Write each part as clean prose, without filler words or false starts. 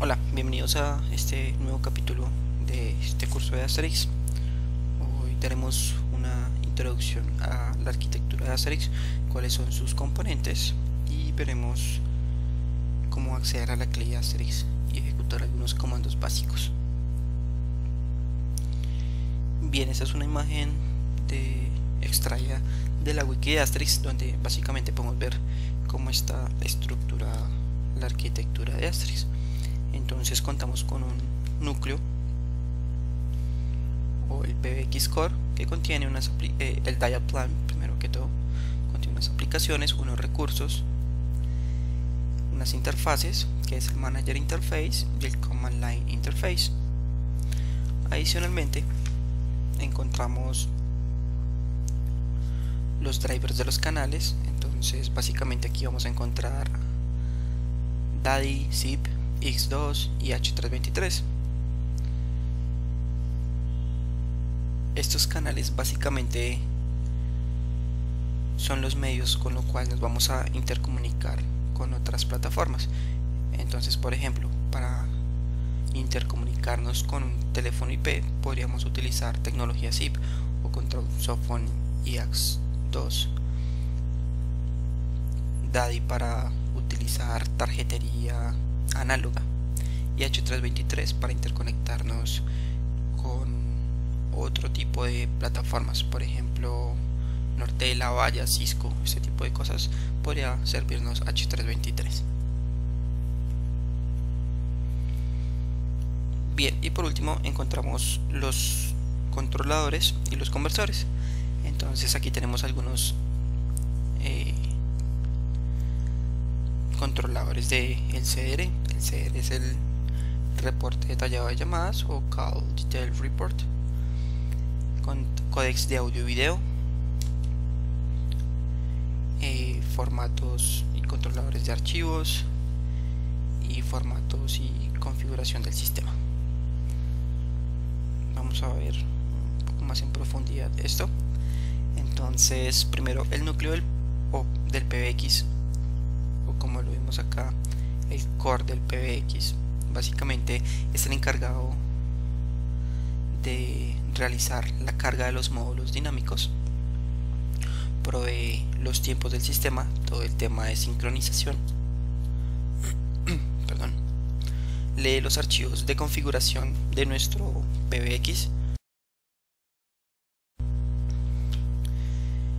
Hola, bienvenidos a este nuevo capítulo de este curso de Asterix. Hoy daremos una introducción a la arquitectura de Asterix, cuáles son sus componentes y veremos cómo acceder a la clave de Asterix y ejecutar algunos comandos básicos. Bien, esta es una imagen extraída de la wiki de Asterix, donde básicamente podemos ver cómo está estructurada la arquitectura de Asterix. Entonces contamos con un núcleo o el PBX Core que contiene el Dial Plan, primero que todo, contiene unas aplicaciones, unos recursos, unas interfaces, que es el Manager Interface y el Command Line Interface. Adicionalmente encontramos los drivers de los canales. Entonces básicamente aquí vamos a encontrar DADI, ZIP, X2 y H323. Estos canales básicamente son los medios con los cuales nos vamos a intercomunicar con otras plataformas. Entonces, por ejemplo, para intercomunicarnos con un teléfono IP podríamos utilizar tecnología ZIP o contra un softphone IAX2, DADI para utilizar tarjetería análoga y H323 para interconectarnos con otro tipo de plataformas, por ejemplo Nortel, Avaya, Cisco, este tipo de cosas podría servirnos H323. Bien, y por último encontramos los controladores y los conversores. Entonces aquí tenemos algunos controladores del CDR. El CDR es el reporte detallado de llamadas o Call Detail Report, con códex de audio y video, formatos y controladores de archivos y formatos y configuración del sistema. Vamos a ver un poco más en profundidad esto. Entonces, primero el núcleo del PBX, o como lo vemos acá, el core del PBX, básicamente es el encargado de realizar la carga de los módulos dinámicos, provee los tiempos del sistema, todo el tema de sincronización, perdón, lee los archivos de configuración de nuestro PBX,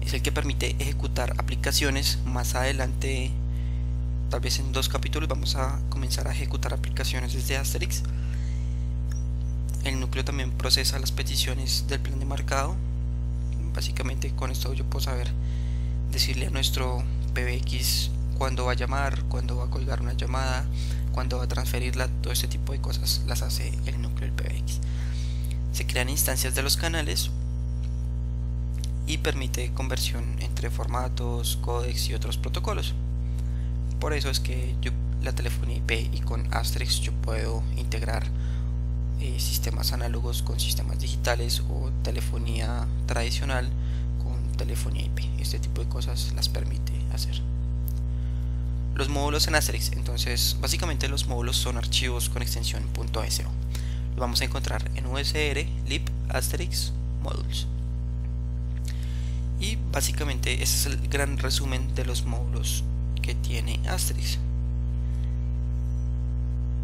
es el que permite ejecutar aplicaciones. Más adelante, tal vez en 2 capítulos, vamos a comenzar a ejecutar aplicaciones desde Asterix. El núcleo también procesa las peticiones del plan de marcado. Básicamente con esto yo puedo saber decirle a nuestro PBX cuándo va a llamar, cuándo va a colgar una llamada, cuándo va a transferirla. Todo este tipo de cosas las hace el núcleo del PBX. Se crean instancias de los canales y permite conversión entre formatos, códecs y otros protocolos. Por eso es que la telefonía IP y con Asterix yo puedo integrar sistemas análogos con sistemas digitales o telefonía tradicional con telefonía IP. Este tipo de cosas las permite hacer. Los módulos en Asterix. Entonces básicamente los módulos son archivos con extensión .so. Los vamos a encontrar en USR, lib, Asterix, modules. Y básicamente ese es el gran resumen de los módulos que tiene Asterix.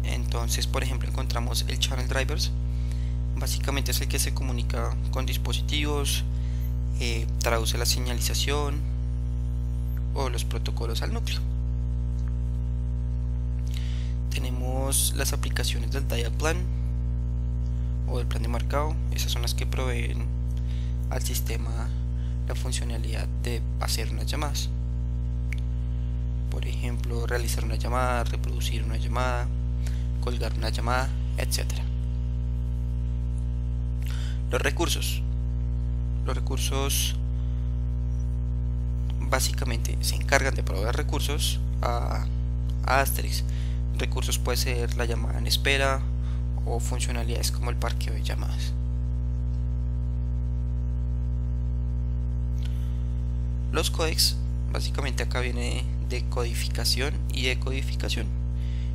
Entonces, por ejemplo, encontramos el Channel Drivers. Básicamente es el que se comunica con dispositivos, traduce la señalización o los protocolos al núcleo. Tenemos las aplicaciones del Dial Plan o del plan de marcado. Esas son las que proveen al sistema la funcionalidad de hacer unas llamadas. Por ejemplo, realizar una llamada, reproducir una llamada, colgar una llamada, etc. Los recursos básicamente se encargan de proveer recursos a Asterix. Recursos puede ser la llamada en espera o funcionalidades como el parqueo de llamadas. Los códecs, básicamente acá viene decodificación y decodificación.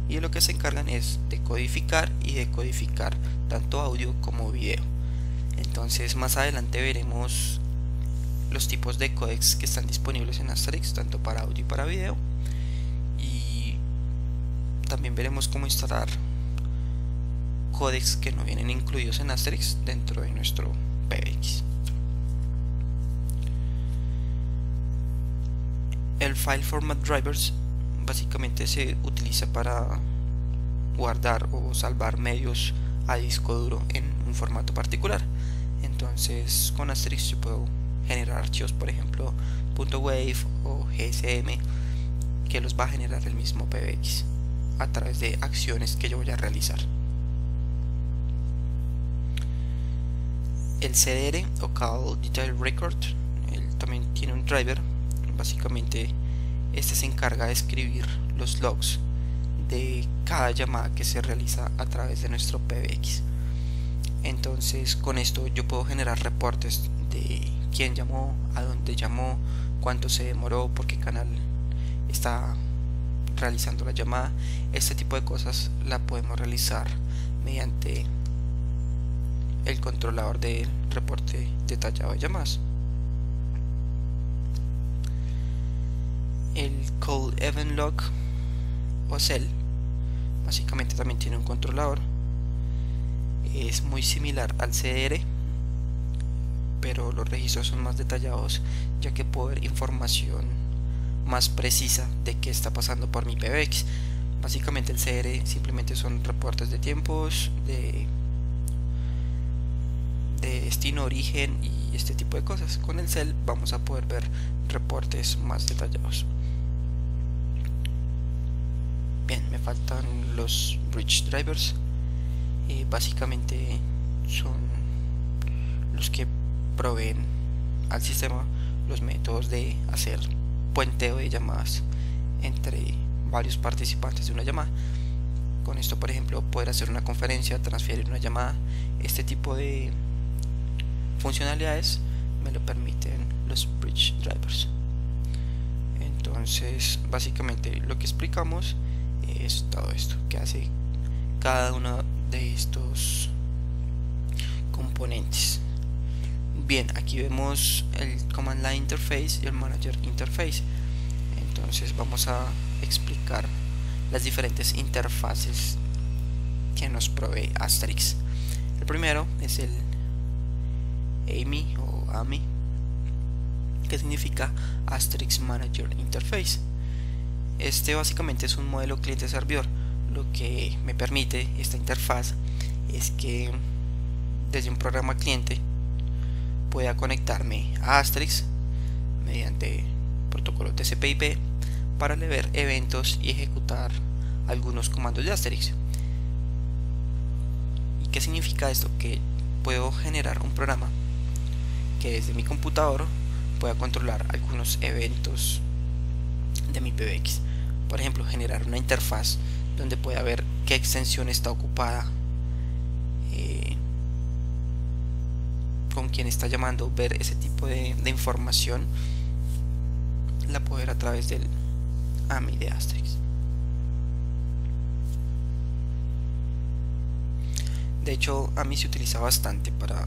y de lo que se encargan es de codificar y decodificar tanto audio como video. Entonces más adelante veremos los tipos de códecs que están disponibles en Asterix, tanto para audio y para video, y también veremos cómo instalar códecs que no vienen incluidos en Asterix dentro de nuestro PBX. El File Format Drivers básicamente se utiliza para guardar o salvar medios a disco duro en un formato particular. Entonces con Asterix yo puedo generar archivos, por ejemplo .wave o GSM, que los va a generar el mismo PBX a través de acciones que yo voy a realizar. El CDR o Call Detail Record, él también tiene un driver. Básicamente este se encarga de escribir los logs de cada llamada que se realiza a través de nuestro PBX. Entonces con esto yo puedo generar reportes de quién llamó, a dónde llamó, cuánto se demoró, por qué canal está realizando la llamada. Este tipo de cosas la podemos realizar mediante el controlador del reporte detallado de llamadas. El Call Event Log o CEL básicamente también tiene un controlador. Es muy similar al CDR, pero los registros son más detallados, ya que puedo ver información más precisa de qué está pasando por mi PBX. Básicamente el CDR simplemente son reportes de tiempos, de destino, origen y este tipo de cosas. Con el CEL vamos a poder ver reportes más detallados. Bien, me faltan los bridge drivers. Básicamente son los que proveen al sistema los métodos de hacer puenteo de llamadas entre varios participantes de una llamada. Con esto, por ejemplo, poder hacer una conferencia, transferir una llamada. Este tipo de funcionalidades me lo permiten los bridge drivers. Entonces básicamente lo que explicamos es todo esto que hace cada uno de estos componentes. Bien, aquí vemos el Command Line Interface y el Manager Interface. Entonces vamos a explicar las diferentes interfaces que nos provee Asterix. El primero es el AMI o AMI, que significa Asterix Manager Interface. Este básicamente es un modelo cliente-servidor. Lo que me permite esta interfaz es que desde un programa cliente pueda conectarme a Asterix mediante protocolo TCP/IP para leer eventos y ejecutar algunos comandos de Asterix. ¿Y qué significa esto? Que puedo generar un programa que desde mi computador pueda controlar algunos eventos de mi PBX. Por ejemplo, generar una interfaz donde pueda ver qué extensión está ocupada, con quién está llamando, ver ese tipo de información la puedo ver a través del AMI de Asterix. De hecho, AMI se utiliza bastante para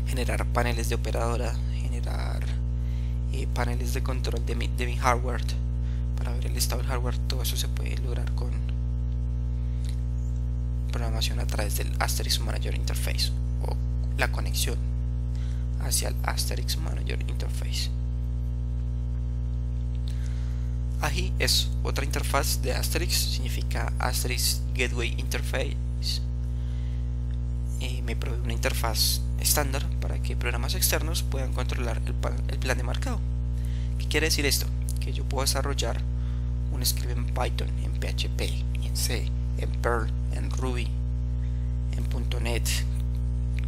generar paneles de operadora, generar paneles de control de mi hardware, para ver el estado del hardware. Todo eso se puede lograr con programación a través del Asterix Manager Interface o la conexión hacia el Asterix Manager Interface. AGI es otra interfaz de Asterix, significa Asterix Gateway Interface. Me provee una interfaz estándar para que programas externos puedan controlar el plan de marcado. ¿Qué quiere decir esto? Que yo puedo desarrollar un script en Python, en PHP, en C, en Perl, en Ruby, en .NET,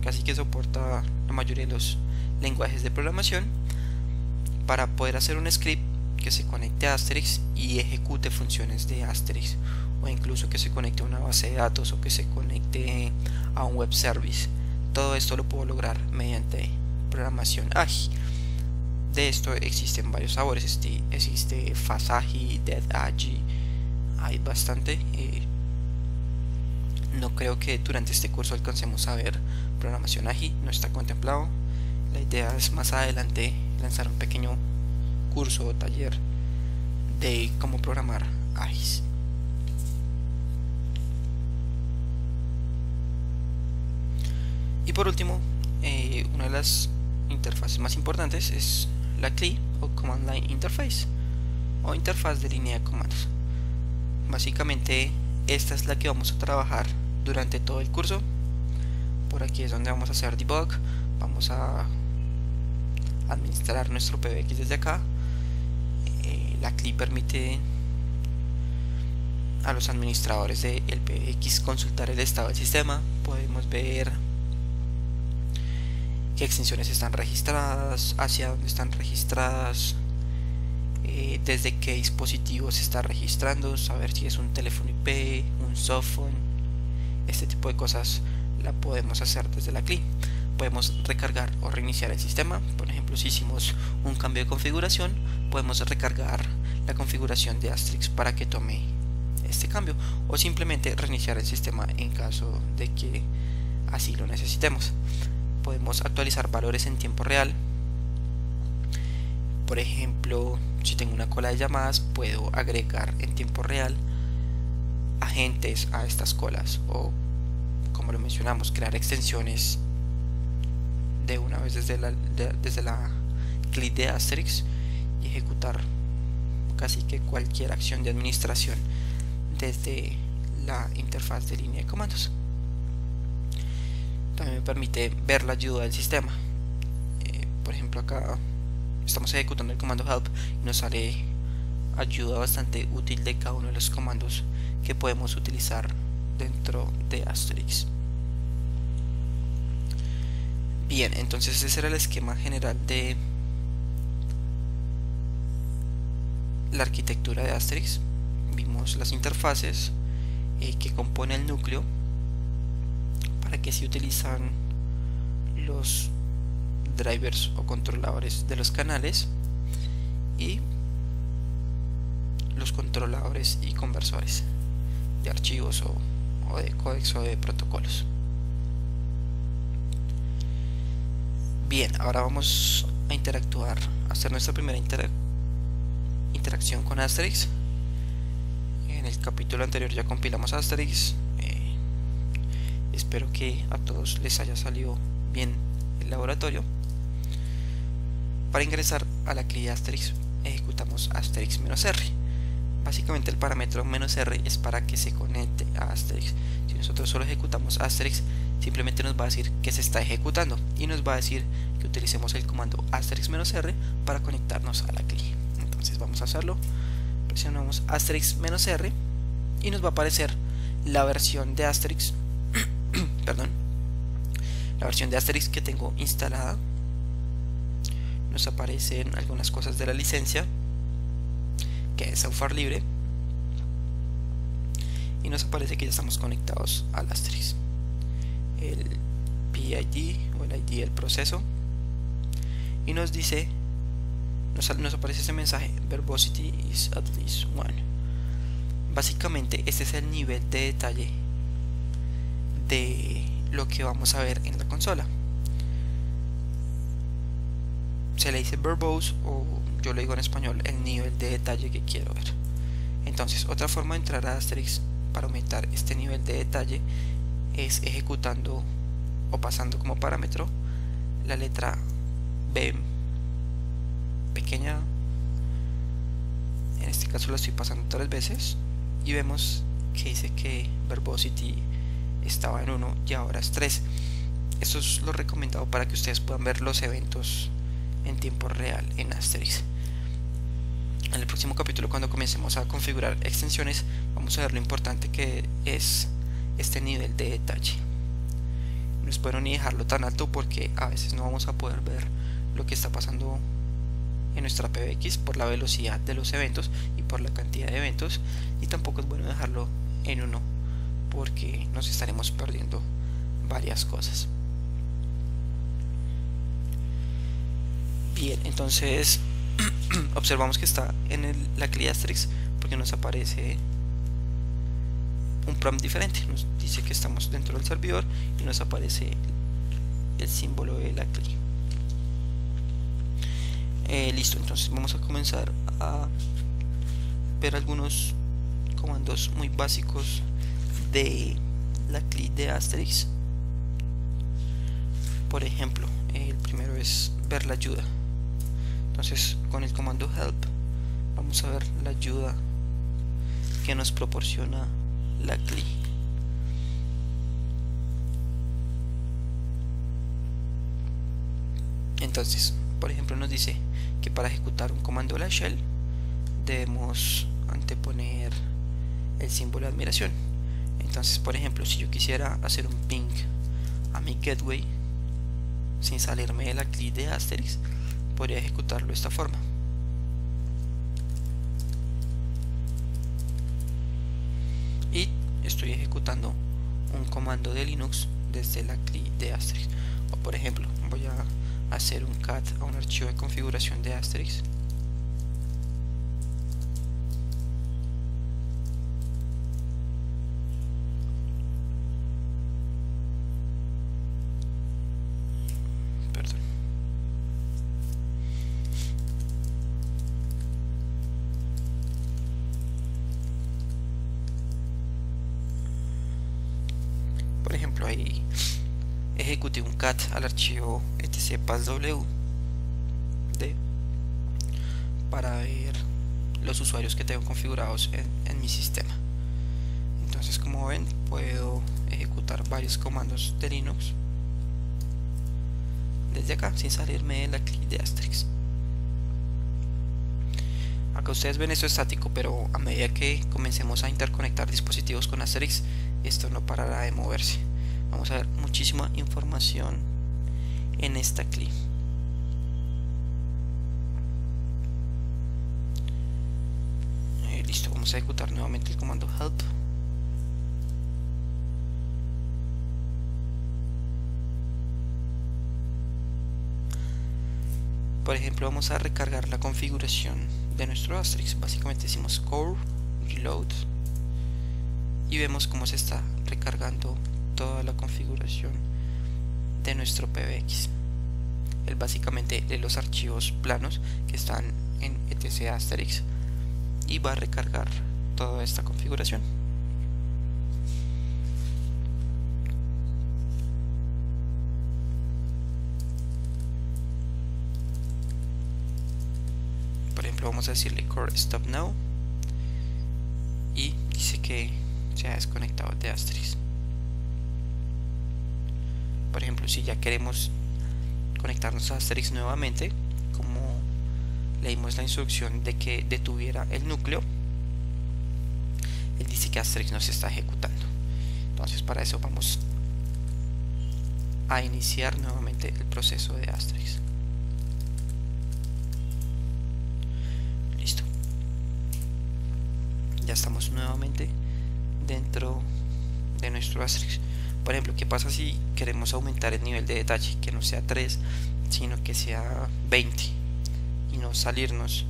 casi que soporta la mayoría de los lenguajes de programación, para poder hacer un script que se conecte a Asterix y ejecute funciones de Asterix, o incluso que se conecte a una base de datos o que se conecte a un web service. Todo esto lo puedo lograr mediante programación AGI. De esto existen varios sabores. Existe FastAGI, DeadAGI, hay bastante. No creo que durante este curso alcancemos a ver programación AGI, no está contemplado. La idea es más adelante lanzar un pequeño curso o taller de cómo programar AGIs. Y por último, una de las interfaces más importantes es la CLI o Command Line Interface o interfaz de línea de comandos. Básicamente esta es la que vamos a trabajar durante todo el curso. Por aquí es donde vamos a hacer debug, vamos a administrar nuestro PBX desde acá. La CLI permite a los administradores del PBX consultar el estado del sistema. Podemos ver qué extensiones están registradas, hacia dónde están registradas, desde qué dispositivo se está registrando, saber si es un teléfono IP, un softphone. Este tipo de cosas la podemos hacer desde la CLI. Podemos recargar o reiniciar el sistema. Por ejemplo, si hicimos un cambio de configuración, podemos recargar la configuración de Asterix para que tome este cambio, o simplemente reiniciar el sistema en caso de que así lo necesitemos. Podemos actualizar valores en tiempo real. Por ejemplo, si tengo una cola de llamadas, puedo agregar en tiempo real agentes a estas colas, o como lo mencionamos, crear extensiones de una vez desde la CLI de Asterix y ejecutar casi que cualquier acción de administración desde la interfaz de línea de comandos. También me permite ver la ayuda del sistema. Por ejemplo, acá estamos ejecutando el comando help y nos sale ayuda bastante útil de cada uno de los comandos que podemos utilizar dentro de Asterix. Bien, entonces ese era el esquema general de la arquitectura de Asterix. Vimos las interfaces que compone el núcleo, para que se utilizan los drivers o controladores de los canales y los controladores y conversores de archivos o de códex o de protocolos. Bien, ahora vamos a interactuar, a hacer nuestra primera interacción con Asterix. En el capítulo anterior ya compilamos Asterix. Espero que a todos les haya salido bien el laboratorio. Para ingresar a la CLI de Asterix, ejecutamos Asterix-R. Básicamente el parámetro "-r" es para que se conecte a Asterix. Si nosotros solo ejecutamos Asterix, simplemente nos va a decir que se está ejecutando y nos va a decir que utilicemos el comando Asterix-R para conectarnos a la CLI. Entonces vamos a hacerlo. Presionamos Asterix-R y nos va a aparecer la versión de Asterix perdón, la versión de Asterix que tengo instalada. Nos aparecen algunas cosas de la licencia, que es software libre, y nos aparece que ya estamos conectados al Asterix. El PID o el ID del proceso, y nos dice, nos aparece ese mensaje: verbosity is at least 1. Básicamente este es el nivel de detalle de lo que vamos a ver en la consola. Se le dice verbose, o yo le digo en español el nivel de detalle que quiero ver. Entonces, otra forma de entrar a Asterix para aumentar este nivel de detalle es ejecutando o pasando como parámetro la letra B pequeña. En este caso lo estoy pasando 3 veces y vemos que dice que verbosity estaba en 1 y ahora es 3. Esto es lo recomendado para que ustedes puedan ver los eventos en tiempo real en Asterix. En el próximo capítulo, cuando comencemos a configurar extensiones, vamos a ver lo importante que es este nivel de detalle. No es bueno ni dejarlo tan alto, porque a veces no vamos a poder ver lo que está pasando en nuestra PBX por la velocidad de los eventos y por la cantidad de eventos, y tampoco es bueno dejarlo en 1, porque nos estaremos perdiendo varias cosas. Bien, entonces observamos que está en la CLI Asterix porque nos aparece un prompt diferente, nos dice que estamos dentro del servidor y nos aparece el símbolo de la CLI. Listo, entonces vamos a comenzar a ver algunos comandos muy básicos de la CLI de Asterix. Por ejemplo, el primero es ver la ayuda. Entonces con el comando help vamos a ver la ayuda que nos proporciona la CLI. Entonces, por ejemplo, nos dice que para ejecutar un comando de la shell debemos anteponer el símbolo de admiración. Entonces, por ejemplo, si yo quisiera hacer un ping a mi gateway sin salirme de la CLI de Asterix, podría ejecutarlo de esta forma. Y estoy ejecutando un comando de Linux desde la CLI de Asterix. O por ejemplo, voy a hacer un cat a un archivo de configuración de Asterix. Perdón. Por ejemplo, ahí ejecuté un cat al archivo etc passw para ver los usuarios que tengo configurados en mi sistema. Entonces, como ven, puedo ejecutar varios comandos de Linux desde acá sin salirme de la CLI de Asterix. Acá ustedes ven esto estático, pero a medida que comencemos a interconectar dispositivos con Asterix, esto no parará de moverse. Vamos a ver muchísima información en esta CLI. Listo, vamos a ejecutar nuevamente el comando help. Por ejemplo, vamos a recargar la configuración de nuestro Asterix. Básicamente decimos core reload y vemos cómo se está recargando toda la configuración de nuestro PBX. Él básicamente lee los archivos planos que están en etc Asterix y va a recargar toda esta configuración. Por ejemplo, vamos a decirle core stop now y dice que se ha desconectado de Asterix. Por ejemplo, si ya queremos conectarnos a Asterix nuevamente, como leímos la instrucción de que detuviera el núcleo, él dice que Asterix no se está ejecutando. Entonces, para eso vamos a iniciar nuevamente el proceso de Asterix. Listo. Ya estamos nuevamente dentro de nuestro Asterix. Por ejemplo, ¿qué pasa si queremos aumentar el nivel de detalle? Que no sea 3, sino que sea 20. Y no salirnos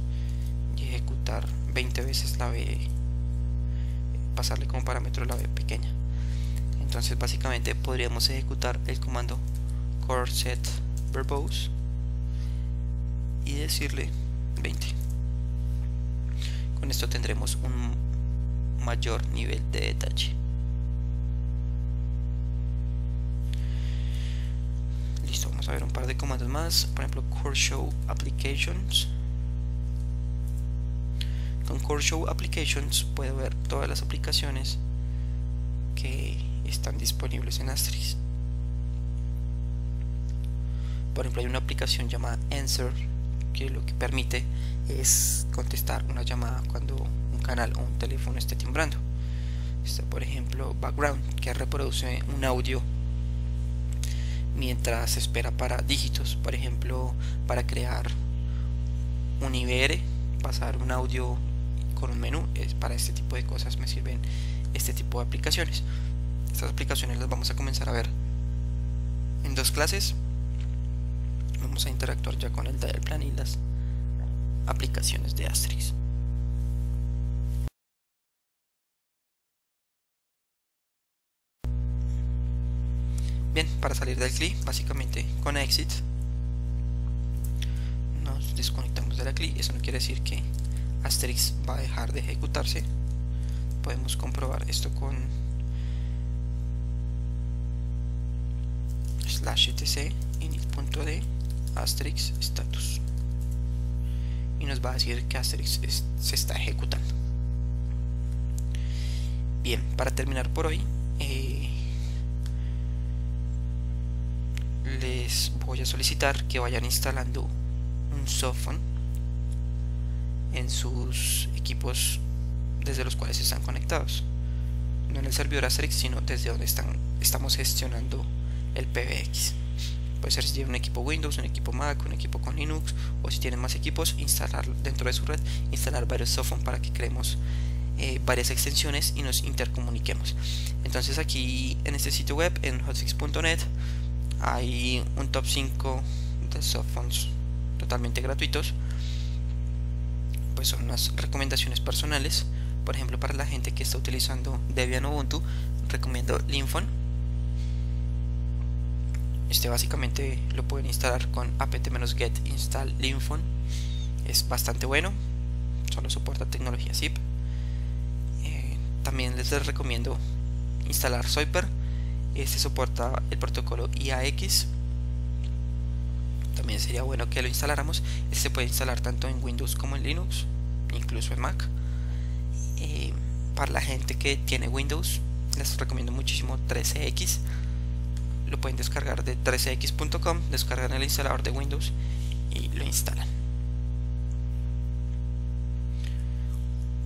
y ejecutar 20 veces la B, pasarle como parámetro la B pequeña. Entonces básicamente podríamos ejecutar el comando core set verbose y decirle 20. Con esto tendremos un mayor nivel de detalle. Listo, vamos a ver un par de comandos más. Por ejemplo, core show applications. Con core show applications puedo ver todas las aplicaciones que están disponibles en Asterix. Por ejemplo, hay una aplicación llamada Answer que lo que permite es contestar una llamada cuando un canal o un teléfono esté timbrando. Está, por ejemplo, background, que reproduce un audio mientras se espera para dígitos. Por ejemplo, para crear un IBR, pasar un audio con un menú, para este tipo de cosas me sirven este tipo de aplicaciones. Estas aplicaciones las vamos a comenzar a ver en dos clases. Vamos a interactuar ya con el dial plan y las aplicaciones de Asterix. Bien, para salir del CLI, básicamente con exit nos desconectamos de la CLI. Eso no quiere decir que Asterix va a dejar de ejecutarse. Podemos comprobar esto con /etc init.d Asterix status y nos va a decir que Asterix se está ejecutando. Bien, para terminar por hoy, les voy a solicitar que vayan instalando un softphone en sus equipos desde los cuales están conectados, no en el servidor Asterix, sino desde donde estamos gestionando el PBX. Puede ser si tienen un equipo Windows, un equipo Mac, un equipo con Linux, o si tienen más equipos, instalar dentro de su red, instalar varios softphone para que creemos varias extensiones y nos intercomuniquemos. Entonces aquí en este sitio web, en hotfix.net, hay un top 5 de softphones totalmente gratuitos. Pues son unas recomendaciones personales. Por ejemplo, para la gente que está utilizando Debian o Ubuntu, recomiendo Linphone. Este básicamente lo pueden instalar con apt-get install Linphone. Es bastante bueno, solo soporta tecnología zip. También les recomiendo instalar Zoiper. Este soporta el protocolo IAX. También sería bueno que lo instaláramos. Este se puede instalar tanto en Windows como en Linux, incluso en Mac. Para la gente que tiene Windows, les recomiendo muchísimo 13X. Lo pueden descargar de 13x.com, descargan el instalador de Windows y lo instalan.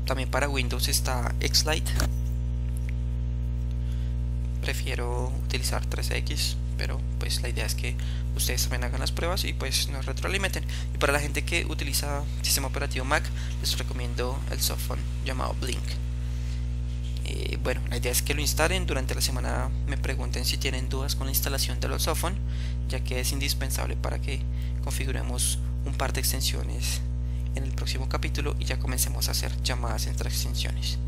También para Windows está Xlite. Prefiero utilizar 13X, pero pues la idea es que ustedes también hagan las pruebas y pues nos retroalimenten. Y para la gente que utiliza sistema operativo Mac, les recomiendo el softphone llamado Blink. Bueno, la idea es que lo instalen. Durante la semana me pregunten si tienen dudas con la instalación de los softphone, ya que es indispensable para que configuremos un par de extensiones en el próximo capítulo y ya comencemos a hacer llamadas entre extensiones.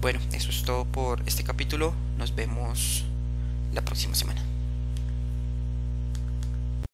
Bueno, eso es todo por este capítulo. Nos vemos la próxima semana.